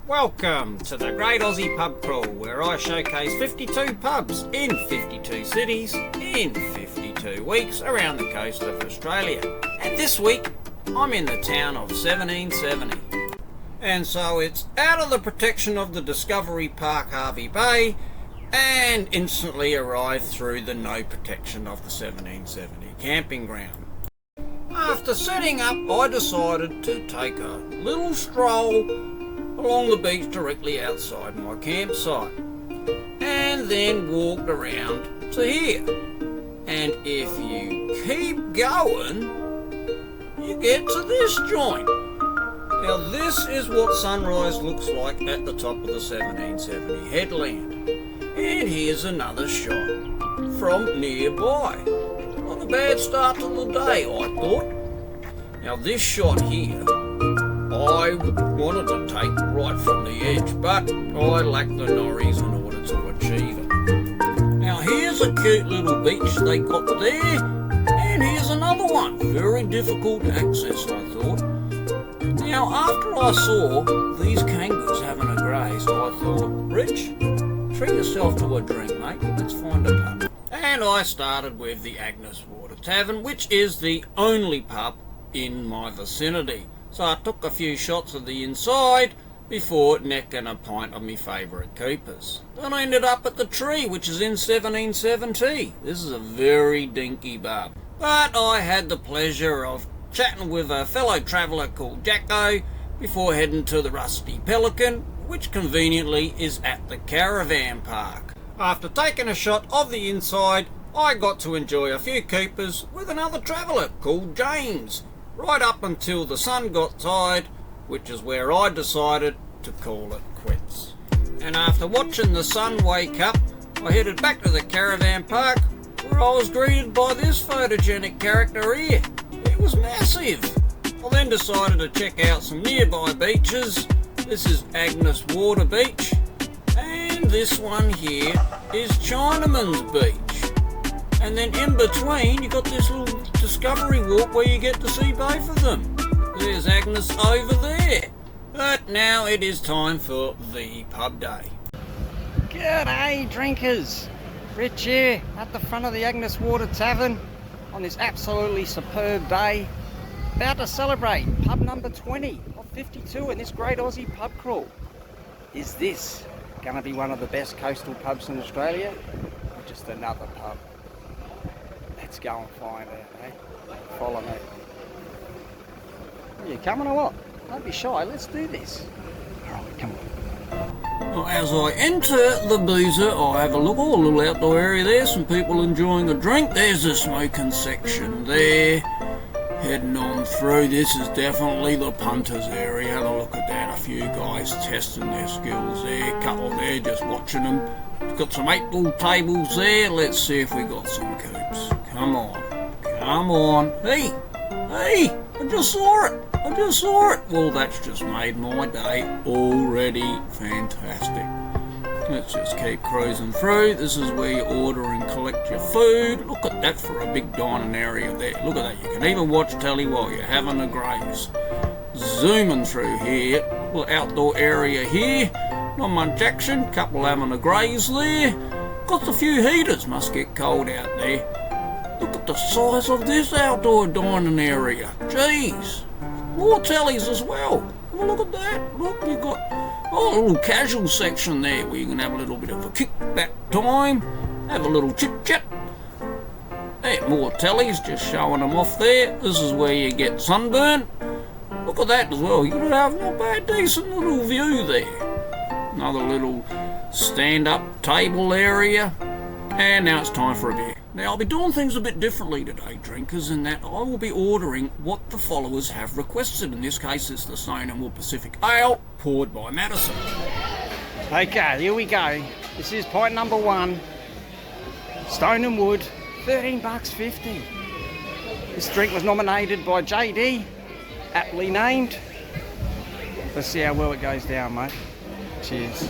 Welcome to the Great Aussie Pub Crawl, where I showcase 52 pubs in 52 cities in 52 weeks around the coast of Australia. And this week, I'm in the town of 1770. And so it's out of the protection of the Discovery Park Harvey Bay and instantly arrived through the no protection of the 1770 camping ground. After setting up, I decided to take a little stroll along the beach directly outside my campsite and then walked around to here. And if you keep going, you get to this joint. Now this is what sunrise looks like at the top of the 1770 headland. And here's another shot from nearby. Not a bad start to the day, I thought. Now this shot here, I wanted to take right from the edge, but I lacked the norries in order to achieve it. Now here's a cute little beach they got there, and here's another one. Very difficult to access, I thought. Now after I saw these kangaroos having a graze, I thought, Rich, treat yourself to a drink, mate. Let's find a pub. And I started with the Agnes Tavern, which is the only pub in my vicinity. So I took a few shots of the inside before necking a pint of my favourite keepers. Then I ended up at the Tree, which is in 1770. This is a very dinky pub. But I had the pleasure of chatting with a fellow traveller called Jacko before heading to the Rusty Pelican, which conveniently is at the Caravan Park. After taking a shot of the inside, I got to enjoy a few keepers with another traveller called James, right up until the sun got tired, which is where I decided to call it quits. And after watching the sun wake up, I headed back to the Caravan Park, where I was greeted by this photogenic character here. It was massive. I then decided to check out some nearby beaches. This is Agnes Water Beach, and this one here is Chinaman's Beach. And then in between, you got this little discovery walk where you get to see both of them. There's Agnes over there. But now it is time for the pub day. G'day drinkers! Rich here at the front of the Agnes Water Tavern on this absolutely superb day. About to celebrate pub number 20 of 52 in this Great Aussie Pub Crawl. Is this going to be one of the best coastal pubs in Australia, or just another pub? Let's go and find out, eh? Follow me. Are you coming or what? Don't be shy, let's do this. Alright, come on. Well, as I enter the boozer, I have a look. Oh, a little outdoor area there, some people enjoying a drink. There's a smoking section there. Heading on through, this is definitely the punters area. Have a look at that, a few guys testing their skills there, a couple there just watching them. Got some 8-ball tables there, let's see if we got some coops. Come on, come on. Hey, I just saw it. Well, that's just made my day already fantastic. Let's just keep cruising through. This is where you order and collect your food. Look at that for a big dining area there. Look at that. You can even watch telly while you're having a graze. Zooming through here. Little outdoor area here. Not much action. Couple having a graze there. Got a few heaters. Must get cold out there. Look at the size of this outdoor dining area. Jeez. More tellies as well. Have a look at that. Look, you've got a little casual section there where you can have a little bit of a kickback time, have a little chit-chat. There, more tellies, just showing them off there. This is where you get sunburn. Look at that as well. You're going to have not bad, decent little view there. Another little stand-up table area. And now it's time for a beer. Now, I'll be doing things a bit differently today, drinkers, in that I will be ordering what the followers have requested. In this case, it's the Stone and Wood Pacific Ale, poured by Madison. Okay, here we go. This is pint number 1. Stone and Wood, $13.50. This drink was nominated by JD, aptly named. Let's see how well it goes down, mate. Cheers.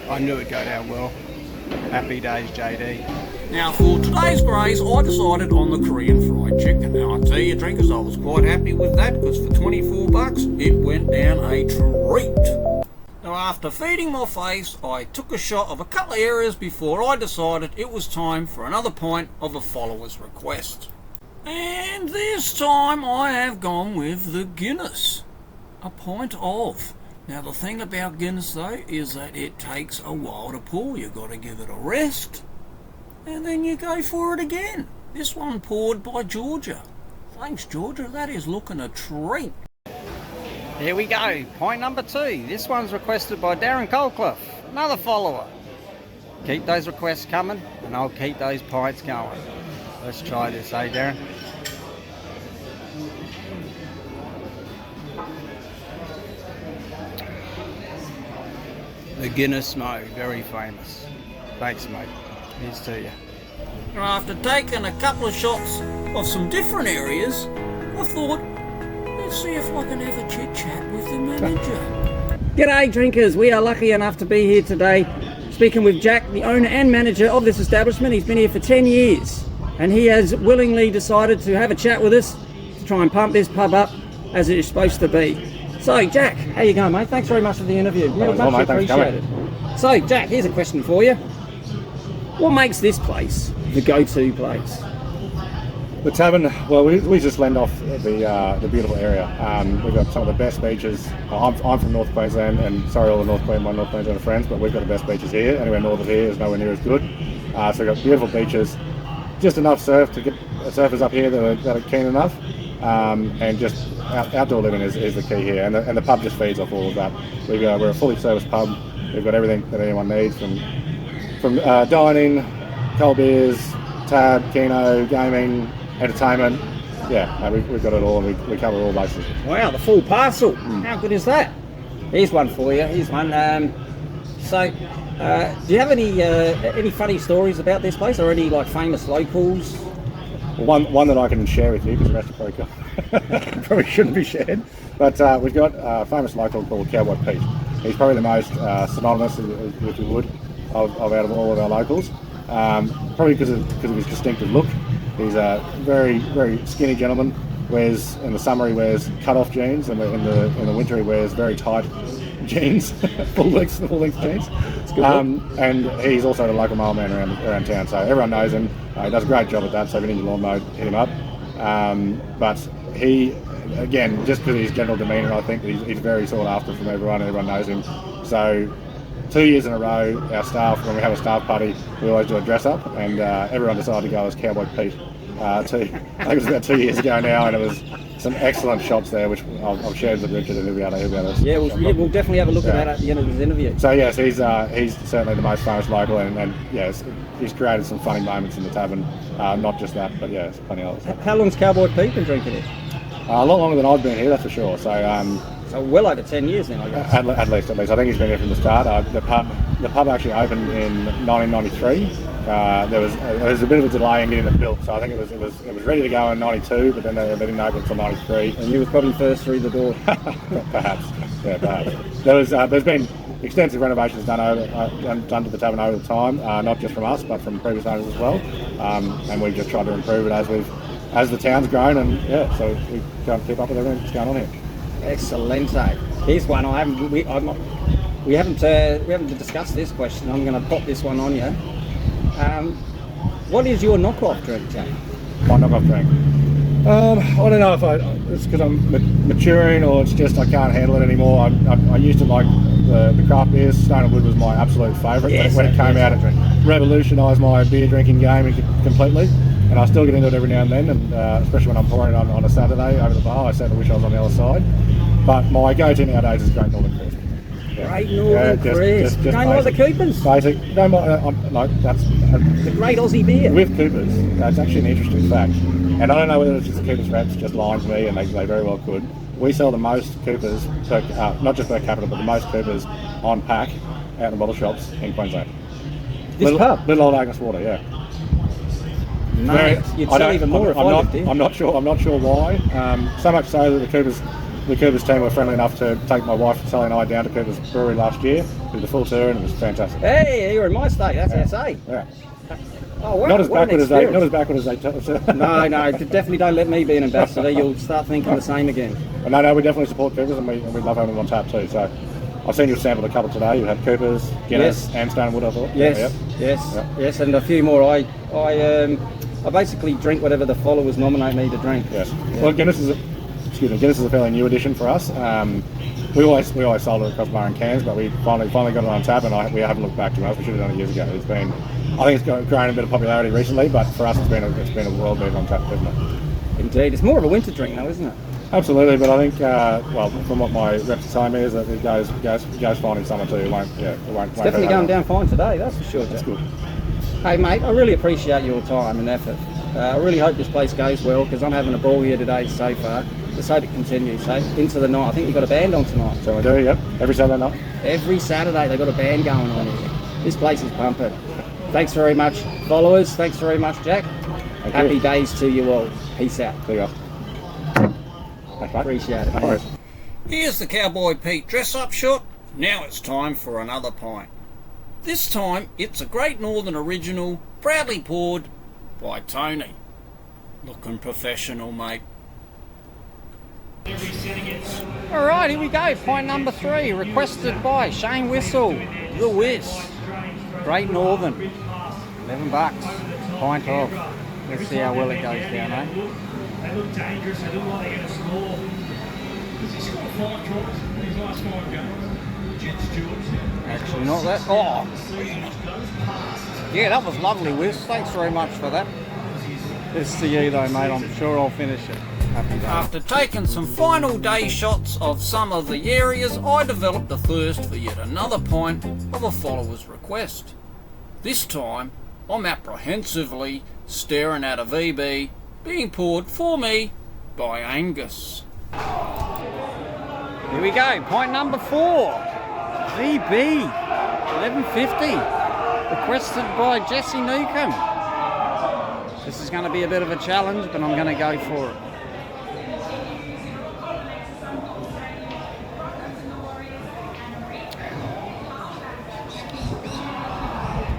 I knew it'd go down well. Happy days, JD. Now for today's graze, I decided on the Korean fried chicken. Now I tell you drinkers, I was quite happy with that because for 24 bucks, it went down a treat. Now after feeding my face, I took a shot of a couple of areas before I decided it was time for another pint of a follower's request. And this time I have gone with the Guinness. A pint of. Now the thing about Guinness though is that it takes a while to pour. You've got to give it a rest. And then you go for it again. This one poured by Georgia. Thanks Georgia, that is looking a treat. Here we go, point number 2. This one's requested by Darren Colcliffe, another follower. Keep those requests coming and I'll keep those pints going. Let's try this, eh Darren? The Guinness mate, very famous. Thanks mate, here's to you. After taking a couple of shots of some different areas, I thought, let's see if I can have a chit chat with the manager. G'day drinkers, we are lucky enough to be here today speaking with Jack, the owner and manager of this establishment. He's been here for 10 years and he has willingly decided to have a chat with us to try and pump this pub up as it is supposed to be. So Jack, how you going mate? Thanks very much for the interview. Much appreciated. So Jack, here's a question for you. What makes this place the go-to place? The Tavern, well, we just lend off the beautiful area. We've got some of the best beaches. I'm from North Queensland, and sorry all the my North Queensland friends, but we've got the best beaches here. Anywhere north of here is nowhere near as good. So we've got beautiful beaches, just enough surf to get surfers up here that are keen enough, and just outdoor living is the key here. And the pub just feeds off all of that. We're a fully serviced pub. We've got everything that anyone needs from dining, cold beers, tab, keno, gaming, entertainment. Yeah, we've got it all. We cover all bases. Wow, the full parcel. How good is that? Here's one for you. Here's one. Do you have any funny stories about this place, or any like famous locals? Well, one that I can share with you because the rest probably shouldn't be shared. But we've got a famous local called Cowboy Pete. He's probably the most synonymous, if you would, of out of all of our locals. Probably because of his distinctive look. He's a very, very skinny gentleman. In the summer he wears cut-off jeans, and in the winter he wears very tight jeans, full length jeans. And he's also the local mailman around town, so everyone knows him. He does a great job at that. So if you need your lawn mowed, hit him up. But he, again, just because of his general demeanour, I think he's very sought after from everyone. Everyone knows him. So 2 years in a row, our staff, when we have a staff party, we always do a dress up, and everyone decided to go as Cowboy Pete. I think it was about 2 years ago now, and it was some excellent shots there, which I've shared with Richard, and he'll be able to. Yeah, we'll definitely have a look at that at the end of this interview. So yes, he's certainly the most famous local, and yes, he's created some funny moments in the tavern. Not just that, but yeah, there's plenty of others. How long's Cowboy Pete been drinking it? A lot longer than I've been here, that's for sure. So well over 10 years then, I guess. At least. I think he's been here from the start. The pub actually opened in 1993. There was a bit of a delay in getting it built, so I think it was ready to go in 92, but then they didn't open until 93. And you were probably first through the door. Perhaps. There's been extensive renovations done to the tavern over the time, not just from us, but from previous owners as well. And we've just tried to improve it as the town's grown, and yeah, so we can't keep up with everything that's going on here. Excellent. Here's one. We haven't discussed this question. I'm going to pop this one on you. What is your knockoff drink, Jack? My knockoff drink? I don't know if it's because I'm maturing, or it's just I can't handle it anymore. I used to like the craft beers. Stone and Wood was my absolute favourite. Yes, when it came out, it revolutionised my beer drinking game completely. And I still get into it every now and then, and especially when I'm pouring it on a Saturday over the bar. I certainly wish I was on the other side. But my go-to nowadays is Great Northern Crisp. Yeah. Great Northern Crisp. Don't like the Coopers? Basic. No, that's the Great Aussie beer. With Coopers. That's actually an interesting fact. And I don't know whether it's just the Coopers reps just lying to me, and they very well could. We sell the most Coopers, not just per capita, but the most Coopers on pack out in the bottle shops in Queensland. Pub? Little old Agnes water, yeah. Mate, you'd sell even more if I lived here. I'm not sure why. So much so that the Coopers team were friendly enough to take my wife, Sally, and I down to Coopers Brewery last year, did the full tour, and it was fantastic. Hey, you're in my state. That's SA. Yeah. Oh, wow. Not as what an backward as they experience. tell us. No, definitely don't let me be an ambassador. You'll start thinking the same again. No, we definitely support Coopers, and we love having them on tap too. So I've seen you sample a couple today. You had Coopers, Guinness, and Stonewood, I thought. Yes, and a few more. I basically drink whatever the followers nominate me to drink. Yes. Yeah. Well, Guinness is a fairly new addition for us. We always sold it across bar and cans, but we finally got it on tap, and we haven't looked back to it. We should have done it years ago. I think it's grown a bit of popularity recently, but for us it's been a world beat on tap, hasn't it? Indeed, it's more of a winter drink though, isn't it? Absolutely, but I think from what my reps are telling me is that it goes fine in summer too. It won't It's definitely going down fine today, that's for sure. That's good. Hey mate, I really appreciate your time and effort. I really hope this place goes well because I'm having a ball here today so far. Let's hope it continues, into the night. I think you've got a band on tonight. So we do, yep. Every Saturday night. Every Saturday they've got a band going on here. This place is pumping. Thanks very much, followers. Thanks very much, Jack. Happy days to you all. Peace out. See you. Appreciate it, man. Here's the Cowboy Pete dress-up shot. Now it's time for another pint. This time it's a Great Northern original, proudly poured by Tony. Looking professional, mate. Alright, here we go. Pint number 3, requested by Shane Whistle, The Whiz. Great Northern, $11. Pint off. Let's see how well it goes down, eh? They look dangerous. They look like they're going to score. Because he scored 5 tries in his last 5 games. Jet Stewart. Actually, not that. Oh! Yeah, that was lovely, Wiz. Thanks very much for that. It's to you though, mate. I'm sure I'll finish it. Happy day. After taking some final day shots of some of the areas, I developed a thirst for yet another pint of a follower's request. This time, I'm apprehensively staring at a VB being poured for me by Agnes. Here we go, pint number 4. VB, 1150. Requested by Jesse Newcomb. This is going to be a bit of a challenge, but I'm going to go for it.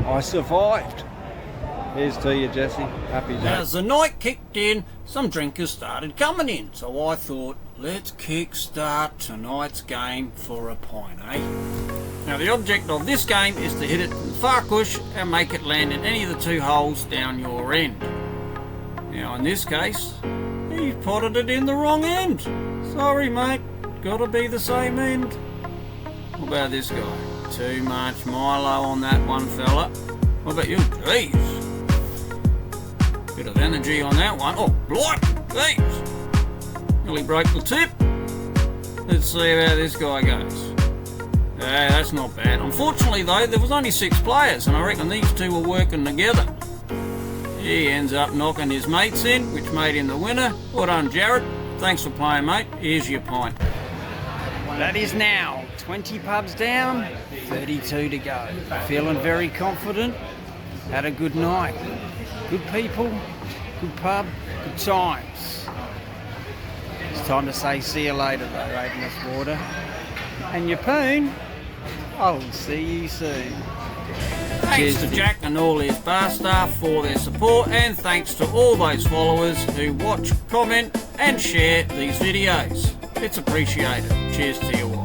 I survived. Here's to you, Jesse. Happy day. As the night kicked in, some drinkers started coming in, so I thought, let's kick-start tonight's game for a pint, eh? Now the object of this game is to hit it in the farkush and make it land in any of the 2 holes down your end. Now in this case, he potted it in the wrong end. Sorry mate, gotta be the same end. What about this guy? Too much Milo on that one fella. What about you? Jeez. Bit of energy on that one. Oh, blight! Jeez. Nearly broke the tip. Let's see how this guy goes. Yeah, that's not bad. Unfortunately though, there was only 6 players and I reckon these 2 were working together. He ends up knocking his mates in, which made him the winner. Well done, Jared. Thanks for playing, mate. Here's your pint. That is now 20 pubs down, 32 to go. Feeling very confident. Had a good night. Good people, good pub, good times. It's time to say see you later though, Agnes Water. And your poon, I'll see you soon. Thanks to Jack and all his bar staff for their support, and thanks to all those followers who watch, comment and share these videos. It's appreciated. Cheers to you all.